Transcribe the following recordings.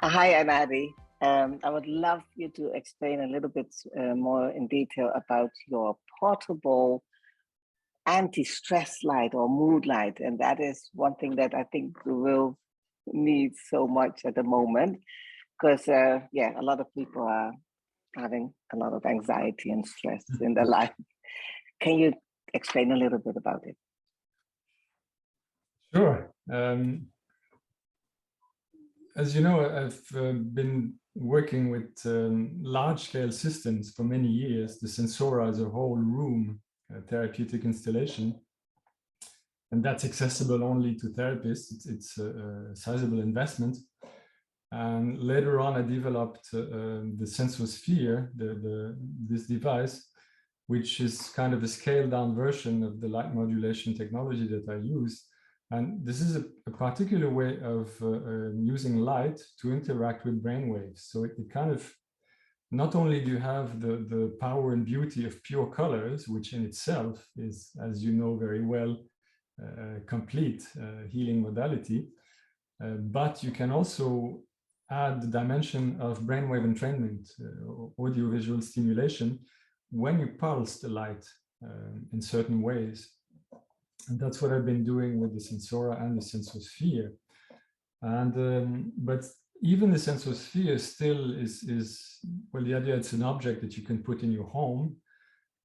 Hi, I'm Abby. I would love you to explain a little bit more in detail about your portable anti-stress light or mood light. And that is one thing that I think we will need so much at the moment, because yeah, a lot of people are having a lot of anxiety and stress in their life. Can you explain a little bit about it? Sure. As you know, I've been working with large-scale systems for many years. The Sensora is a whole room therapeutic installation, and that's accessible only to therapists. It's a sizable investment. And later on, I developed the SensoSphere, this device, which is kind of a scaled-down version of the light modulation technology that I use. And this is a particular way of using light to interact with brainwaves. So it kind of, not only do you have the power and beauty of pure colors, which in itself is, as you know very well, a complete healing modality, but you can also add the dimension of brainwave entrainment, audiovisual stimulation, when you pulse the light in certain ways. And that's what I've been doing with the Sensora and the SensoSphere. And but even the SensoSphere still is well, the idea it's an object that you can put in your home,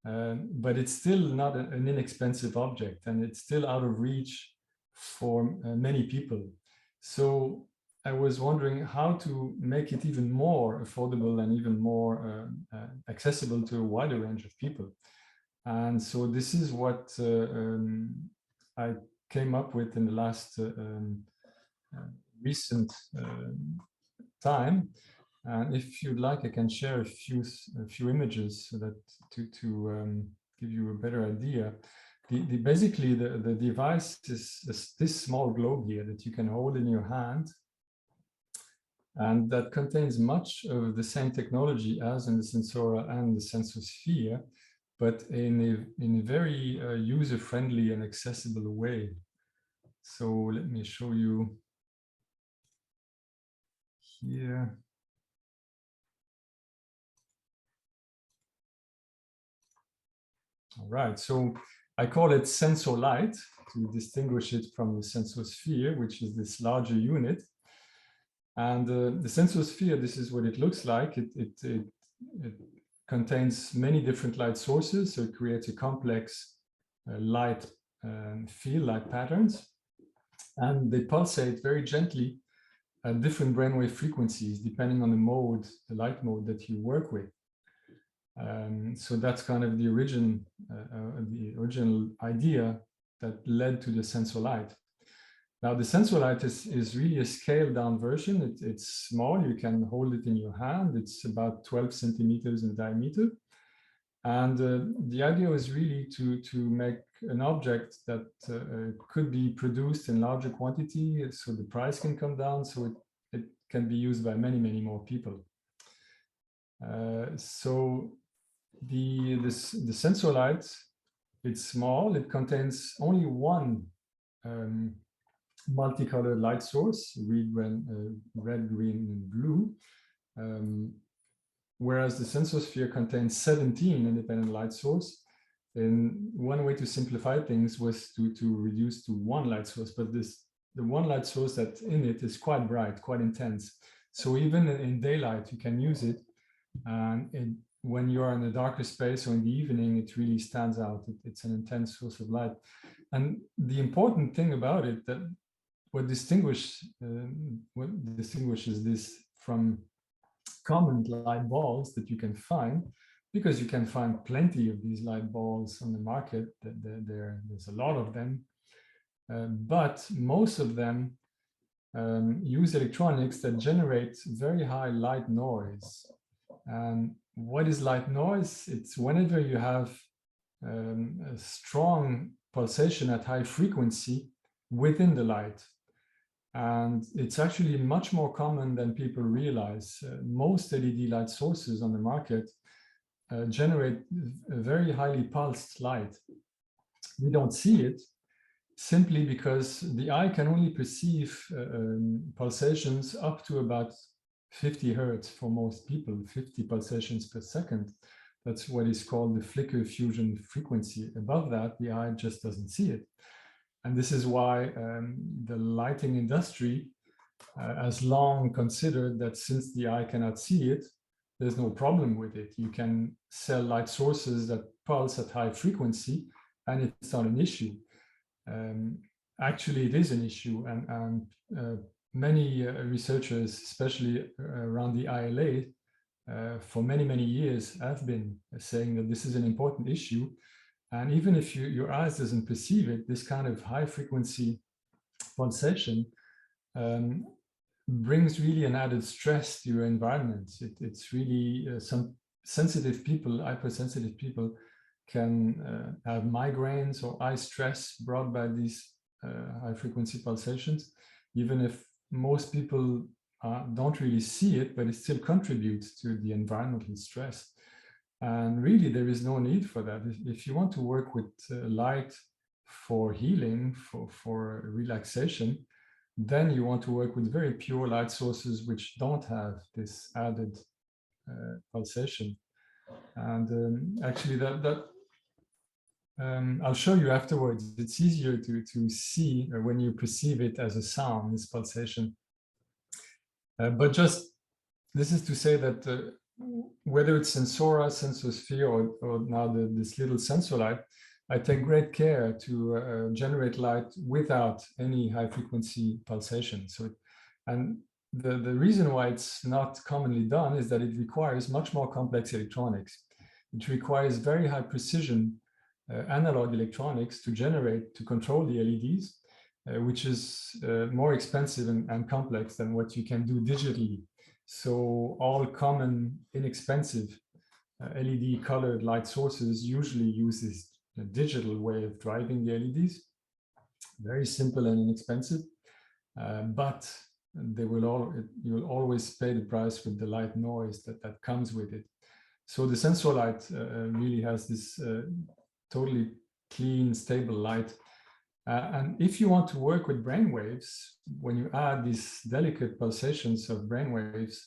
but it's still not an inexpensive object, and it's still out of reach for many people. So I was wondering how to make it even more affordable and even more accessible to a wider range of people. And so this is what I came up with in the last recent time. And if you'd like, I can share a few images so that to give you a better idea. Basically, the device is this small globe here that you can hold in your hand, and that contains much of the same technology as in the Sensora and the SensoSphere, but in a very user-friendly and accessible way. So let me show you here. All right, so I call it SensoLight to distinguish it from the SensoSphere, which is this larger unit. And the SensoSphere, this is what it looks like. It contains many different light sources, so it creates a complex light field, light patterns, and they pulsate very gently at different brainwave frequencies depending on the mode, the light mode that you work with. So that's kind of the original idea that led to the SensoLight. Now the SensoLight is really a scaled down version. It's small, you can hold it in your hand. It's about 12 centimeters in diameter. And the idea was really to make an object that could be produced in larger quantity, so the price can come down, so it can be used by many, many more people. So the SensoLight, it's small, it contains only one multicolored light source, red, green, and blue, whereas the SensoSphere contains 17 independent light sources. And one way to simplify things was to reduce to one light source, but the one light source that's in it is quite bright, quite intense. So even in daylight, you can use it. And when you're in a darker space or in the evening, it really stands out. It's an intense source of light. And the important thing about it, that what distinguishes this from common light balls that you can find, because you can find plenty of these light balls on the market, there's a lot of them, but most of them use electronics that generate very high light noise. And what is light noise? It's whenever you have a strong pulsation at high frequency within the light. And it's actually much more common than people realize. Most LED light sources on the market generate a very highly pulsed light. We don't see it simply because the eye can only perceive pulsations up to about 50 hertz for most people, 50 pulsations per second. That's what is called the flicker fusion frequency. Above that, the eye just doesn't see it. And this is why the lighting industry has long considered that since the eye cannot see it, there's no problem with it. You can sell light sources that pulse at high frequency, and it's not an issue. Actually, it is an issue, and many researchers, especially around the ILA, for many, many years have been saying that this is an important issue. And even if your eyes doesn't perceive it, this kind of high frequency pulsation brings really an added stress to your environment. It's really some sensitive people, hypersensitive people, can have migraines or eye stress brought by these high frequency pulsations, even if most people don't really see it, but it still contributes to the environmental stress. And really, there is no need for that. If you want to work with light for healing, for relaxation, then you want to work with very pure light sources which don't have this added pulsation. And actually, I'll show you afterwards. It's easier to see when you perceive it as a sound, this pulsation. But just this is to say that whether it's Sensora, SensoSphere, or now this little SensoLight, I take great care to generate light without any high frequency pulsation. So, and the reason why it's not commonly done is that it requires much more complex electronics. It requires very high precision analog electronics to control the LEDs, which is more expensive and complex than what you can do digitally. So all common, inexpensive LED colored light sources usually use this digital way of driving the LEDs. Very simple and inexpensive, but you will always pay the price with the light noise that comes with it. So the SensoLight really has this totally clean, stable light. And if you want to work with brainwaves, when you add these delicate pulsations of brainwaves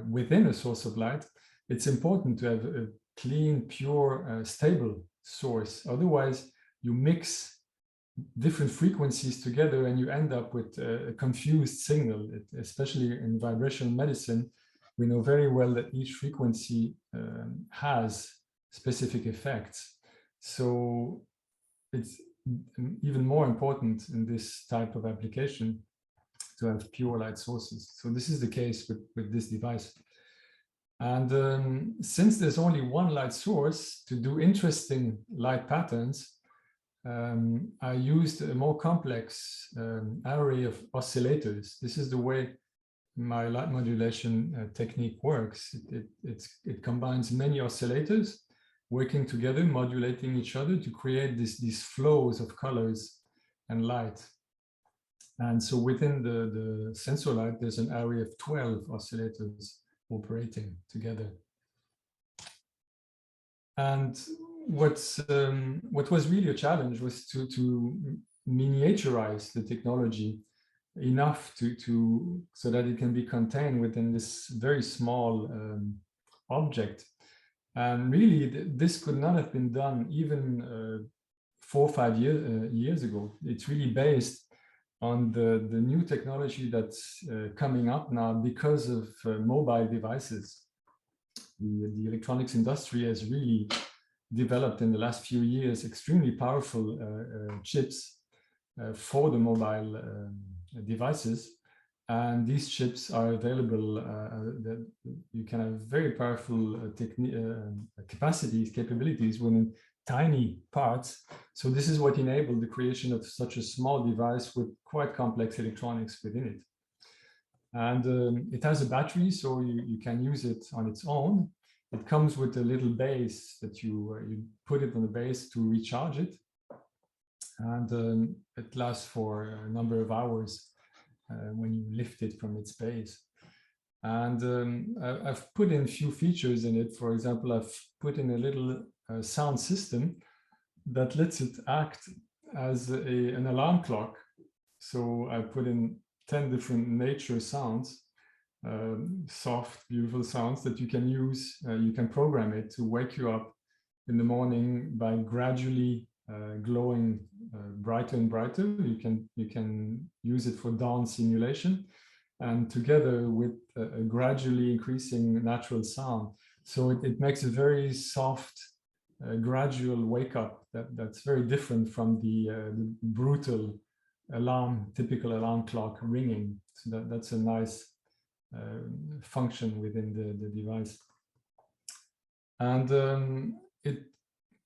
within a source of light, it's important to have a clean, pure, stable source. Otherwise, you mix different frequencies together and you end up with a confused signal. Especially in vibrational medicine, we know very well that each frequency has specific effects. So it's even more important in this type of application to have pure light sources. So this is the case with this device. And since there's only one light source to do interesting light patterns, I used a more complex array of oscillators. This is the way my light modulation technique works. It combines many oscillators working together, modulating each other to create these flows of colors and light. And so within the SensoLight, there's an array of 12 oscillators operating together. And what was really a challenge was to miniaturize the technology enough so that it can be contained within this very small object. And really, this could not have been done even 4 or 5 years ago. It's really based on the new technology that's coming up now because of mobile devices. The electronics industry has really developed in the last few years extremely powerful chips for the mobile devices. And these chips are available, that you can have very powerful capabilities within tiny parts. So this is what enabled the creation of such a small device with quite complex electronics within it. And it has a battery, so you can use it on its own. It comes with a little base that you put it on the base to recharge it. And it lasts for a number of hours when you lift it from its base. And I've put in a few features in it. For example, I've put in a little sound system that lets it act as an alarm clock. So I put in 10 different nature sounds soft, beautiful sounds that you can use. You can program it to wake you up in the morning by gradually glowing brighter and brighter. You can use it for dawn simulation, and together with a gradually increasing natural sound. So it makes a very soft, gradual wake up that's very different from the brutal typical alarm clock ringing. So that's a nice function within the device. And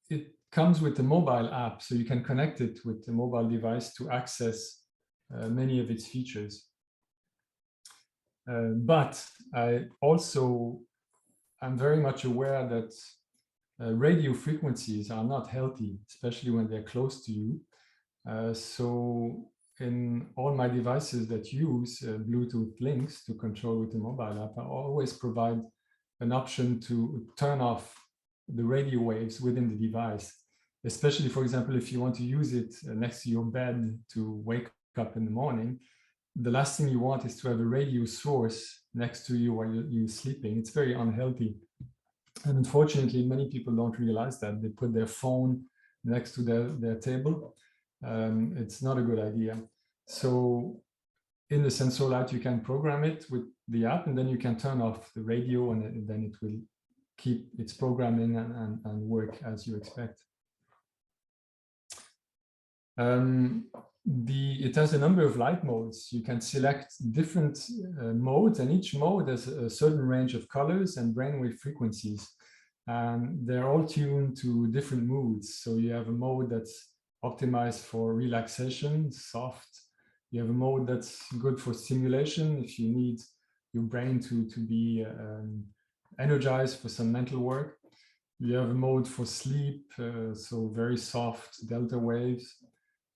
it comes with a mobile app, so you can connect it with the mobile device to access many of its features. But I'm very much aware that radio frequencies are not healthy, especially when they're close to you. So in all my devices that use Bluetooth links to control with the mobile app, I always provide an option to turn off the radio waves within the device, especially, for example, if you want to use it next to your bed to wake up in the morning. The last thing you want is to have a radio source next to you while you're sleeping. It's very unhealthy. And unfortunately, many people don't realize that. They put their phone next to their table. It's not a good idea. So in the SensoLight, you can program it with the app, and then you can turn off the radio, and then it will keep its programming and work as you expect. It has a number of light modes. You can select different modes, and each mode has a certain range of colors and brainwave frequencies. And they're all tuned to different moods. So you have a mode that's optimized for relaxation, soft. You have a mode that's good for stimulation, if you need your brain to be energized for some mental work. You have a mode for sleep, so very soft delta waves.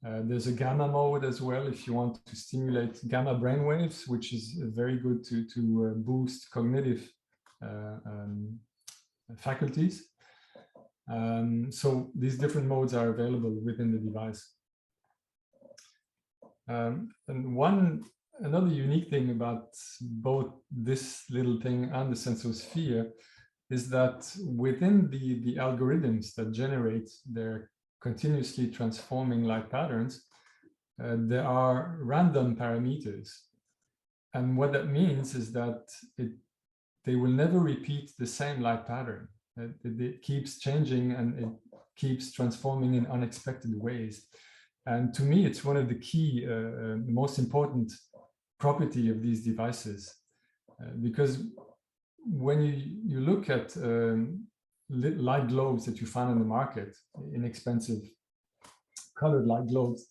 There's a gamma mode as well if you want to stimulate gamma brainwaves, which is very good to boost cognitive faculties. So these different modes are available within the device. And another unique thing about both this little thing and the SensoSphere is that within the algorithms that generate their continuously transforming light patterns, there are random parameters. And what that means is that they will never repeat the same light pattern. It keeps changing, and it keeps transforming in unexpected ways. And to me, it's one of the key, most important property of these devices, because when you look at light globes that you find on the market, inexpensive colored light globes,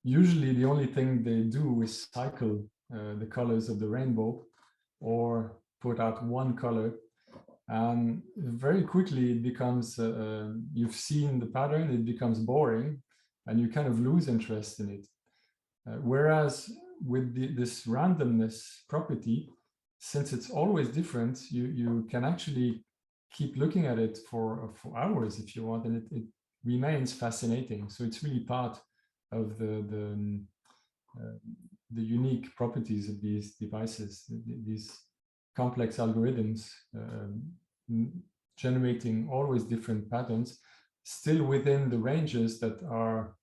usually the only thing they do is cycle the colors of the rainbow or put out one color. Very quickly it becomes, you've seen the pattern, it becomes boring, and you kind of lose interest in it. Whereas with this randomness property, since it's always different, you can actually keep looking at it for hours if you want, and it remains fascinating. So it's really part of the unique properties of these devices, these complex algorithms generating always different patterns, still within the ranges that are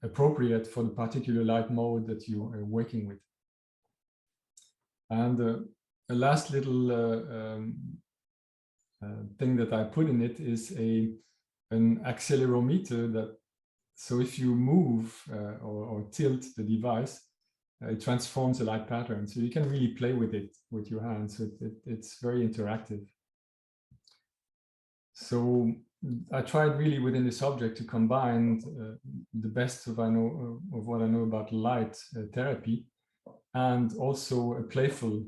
appropriate for the particular light mode that you are working with. And a last little thing that I put in it is an accelerometer that, so if you move or tilt the device, it transforms the light pattern. So you can really play with it with your hands. So it's very interactive. So I tried really within this object to combine the best of what I know about light therapy, and also a playful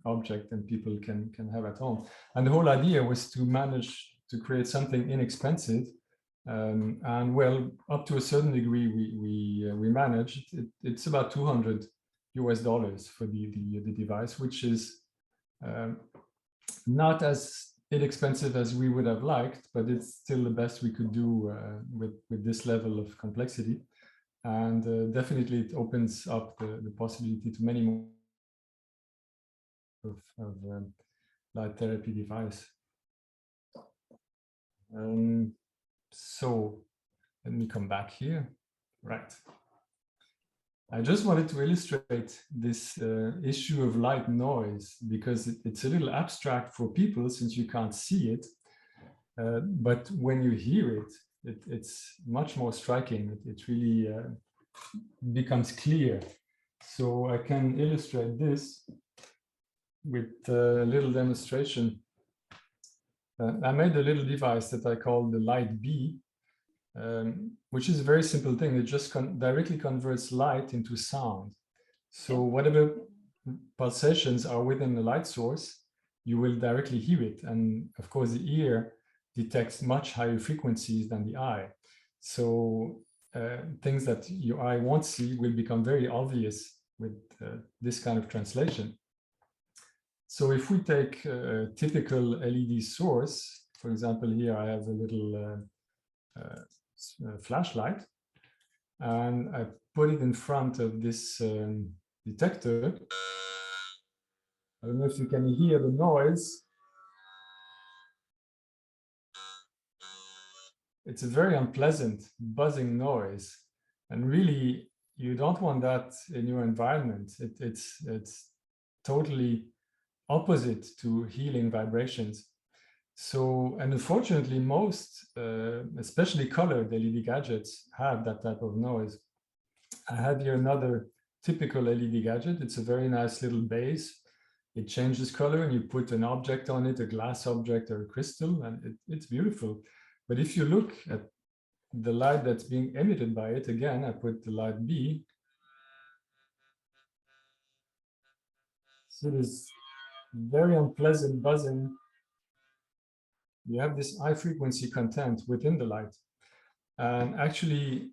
object that people can have at home. And the whole idea was to manage to create something inexpensive. And well, up to a certain degree, we managed. It's about $200 for the device, which is not as inexpensive as we would have liked, but it's still the best we could do with this level of complexity. And definitely it opens up the possibility to many more of light therapy device. So let me come back here. Right. I just wanted to illustrate this issue of light noise because it's a little abstract for people since you can't see it. But when you hear it, it's much more striking. It really becomes clear. So I can illustrate this with a little demonstration. I made a little device that I call the Light B, which is a very simple thing. It just directly converts light into sound. So whatever pulsations are within the light source, you will directly hear it. And of course, the ear detects much higher frequencies than the eye. So things that your eye won't see will become very obvious with this kind of translation. So if we take a typical LED source, for example, here I have a little flashlight, and I put it in front of this detector. I don't know if you can hear the noise. It's a very unpleasant buzzing noise, and really you don't want that in your environment. It's totally opposite to healing vibrations. So, and unfortunately, most, especially colored LED gadgets, have that type of noise. I have here another typical LED gadget. It's a very nice little base. It changes color and you put an object on it, a glass object or a crystal, and it's beautiful. But if you look at the light that's being emitted by it, again, I put the light B. So this very unpleasant buzzing. You have this high frequency content within the light. And actually,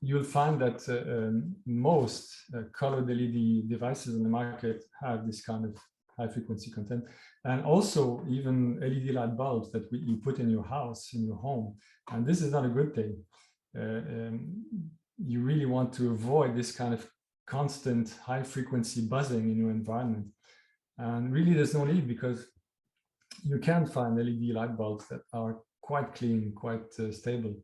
you'll find that most colored LED devices in the market have this kind of high frequency content. And also even LED light bulbs that you put in your house, in your home. And this is not a good thing. You really want to avoid this kind of constant high frequency buzzing in your environment. And really there's no need, because you can find LED light bulbs that are quite clean, quite stable.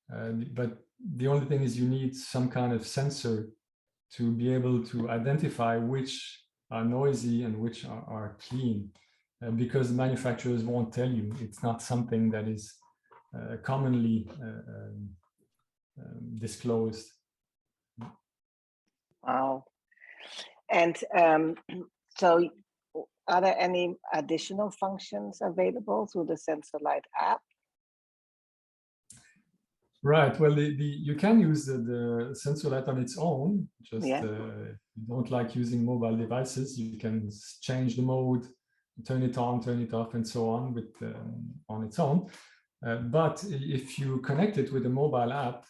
But the only thing is you need some kind of sensor to be able to identify which are noisy and which are clean, because manufacturers won't tell you. It's not something that is commonly disclosed. Wow. And so are there any additional functions available through the SensoLight app? Right. Well, you can use the SensoLight on its own. Just Yeah. you don't like using mobile devices, you can change the mode, turn it on, turn it off, and so on with on its own. But if you connect it with a mobile app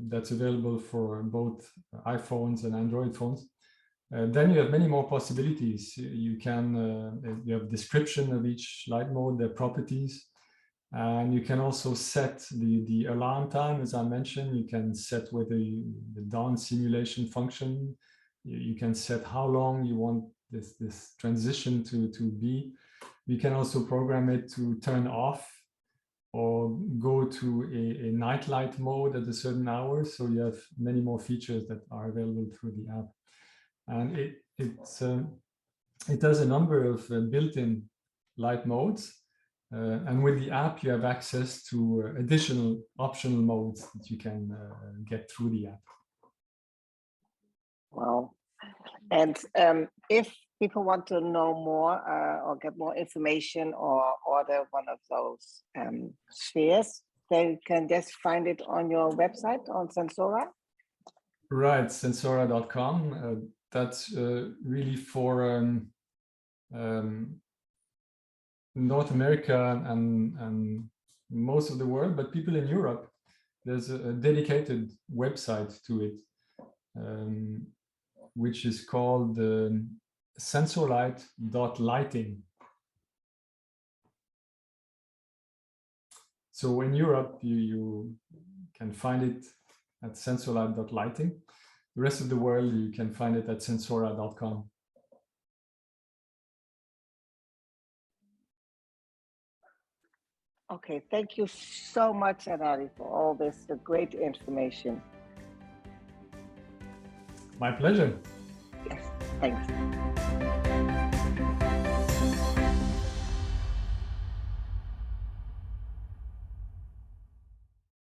that's available for both iPhones and Android phones, then you have many more possibilities. You can you have description of each light mode, their properties. And you can also set the alarm time, as I mentioned. You can set whether the dawn simulation function. You can set how long you want this transition to be. You can also program it to turn off or go to a night light mode at a certain hour. So you have many more features that are available through the app. And it has a number of built-in light modes. And with the app, you have access to additional optional modes that you can get through the app. Wow. And if people want to know more or get more information or order one of those spheres, they can just find it on your website on Sensora? Right, Sensora.com. That's really for North America and most of the world, but people in Europe, there's a dedicated website to it, which is called SensoLight.lighting. So in Europe, you can find it at SensoLight.lighting. The rest of the world, you can find it at Sensora.com. Okay, thank you so much, Anari, for all this great information. My pleasure. Yes, thanks.